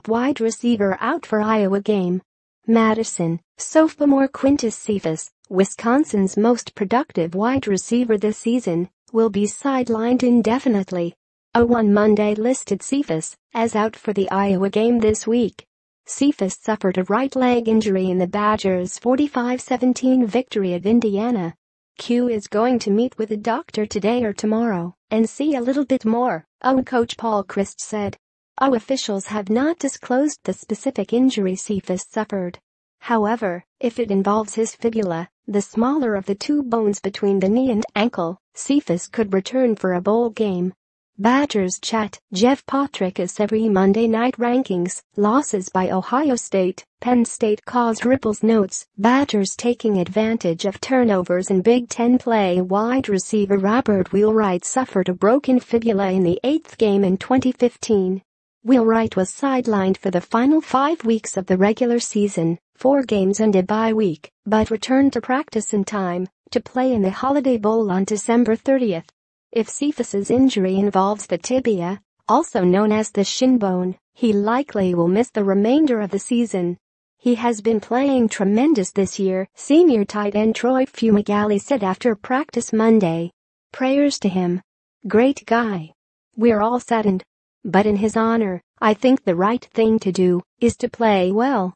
top wide receiver out for Iowa game. MADISON, sophomore Quintez Cephus, Wisconsin's most productive wide receiver this season, will be sidelined indefinitely. On Monday listed Cephus as out for the Iowa game this week. Cephus suffered a right leg injury in the Badgers' 45-17 victory at Indiana. Q is going to meet with a doctor today or tomorrow and see a little bit more, coach Paul Chryst said. Officials have not disclosed the specific injury Cephus suffered. However, if it involves his fibula, the smaller of the two bones between the knee and ankle, Cephus could return for a bowl game. Badgers chat, Jeff Patrick's every Monday night rankings, losses by Ohio State, Penn State caused ripples notes, Badgers taking advantage of turnovers in Big Ten play. Wide receiver Robert Wheelwright suffered a broken fibula in the 8th game in 2015. Wheelwright was sidelined for the final 5 weeks of the regular season, 4 games and a bye week, but returned to practice in time to play in the Holiday Bowl on December 30th. If Cephus's injury involves the tibia, also known as the shin bone, he likely will miss the remainder of the season. He has been playing tremendous this year, senior tight end Troy Fumagalli said after practice Monday. Prayers to him. Great guy. We're all saddened. But in his honor, I think the right thing to do is to play well.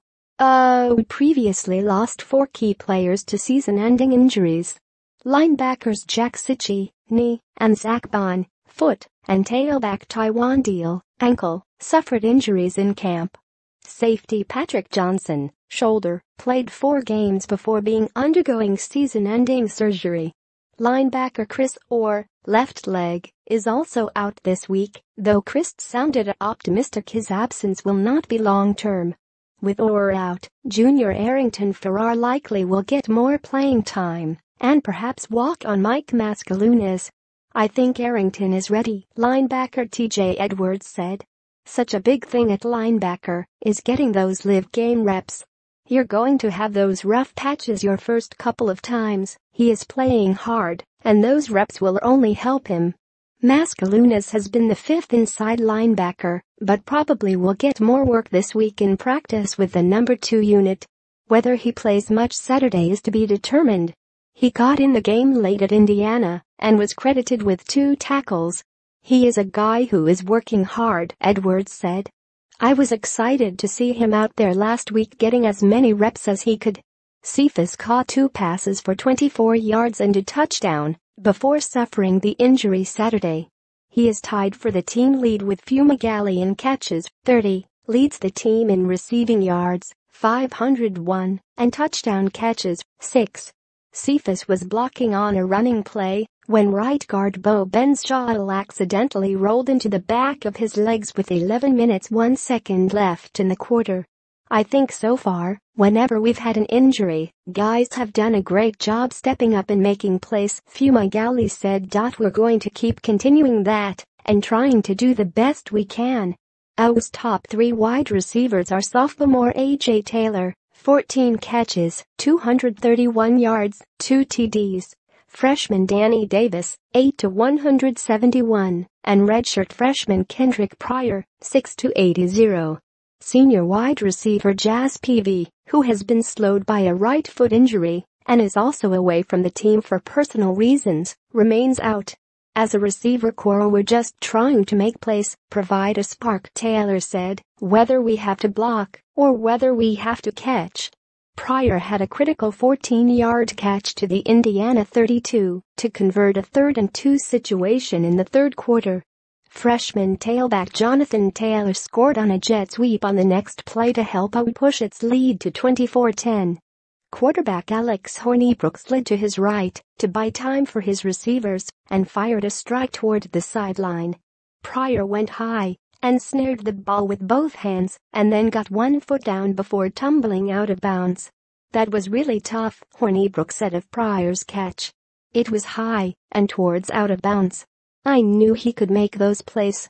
We previously lost 4 key players to season-ending injuries. Linebackers Jack Sitchie, knee, and Zach Bond, foot, and tailback Taiwan Deal, ankle, suffered injuries in camp. Safety Patrick Johnson, shoulder, played 4 games before undergoing season-ending surgery. Linebacker Chris Orr, left leg, is also out this week, though Chryst sounded optimistic his absence will not be long-term. With Orr out, junior Arrington Farrar likely will get more playing time and perhaps walk on Mike Mascalunas. I think Arrington is ready, linebacker TJ Edwards said. Such a big thing at linebacker is getting those live game reps. You're going to have those rough patches your first couple of times. He is playing hard, and those reps will only help him. Mascalunas has been the 5th inside linebacker, but probably will get more work this week in practice with the number 2 unit. Whether he plays much Saturday is to be determined. He got in the game late at Indiana and was credited with 2 tackles. He is a guy who is working hard, Edwards said. I was excited to see him out there last week getting as many reps as he could. Cephus caught 2 passes for 24 yards and a touchdown before suffering the injury Saturday. He is tied for the team lead with Fumagalli in catches, 30, leads the team in receiving yards, 501, and touchdown catches, 6. Cephus was blocking on a running play when right guard Bo Benzschawel accidentally rolled into the back of his legs with 11 minutes 1 second left in the quarter. I think so far, whenever we've had an injury, guys have done a great job stepping up and making plays, Fumagalli said. We're going to keep continuing that and trying to do the best we can. O's top 3 wide receivers are sophomore A.J. Taylor, 14 catches, 231 yards, 2 TDs. Freshman Danny Davis, 8-171, and redshirt freshman Kendrick Pryor, 6-80. Senior wide receiver Jazz Peavy, who has been slowed by a right foot injury and is also away from the team for personal reasons, remains out. As a receiver core, we're just trying to make plays, provide a spark, Taylor said, whether we have to block or whether we have to catch. Pryor had a critical 14-yard catch to the Indiana 32 to convert a 3rd and 2 situation in the 3rd quarter. Freshman tailback Jonathan Taylor scored on a jet sweep on the next play to help out push its lead to 24-10. Quarterback Alex Hornibrook slid to his right to buy time for his receivers and fired a strike toward the sideline. Pryor went high and snared the ball with both hands and then got 1 foot down before tumbling out of bounds. That was really tough, Hornibrook said of Pryor's catch. It was high and towards out of bounds. I knew he could make those plays.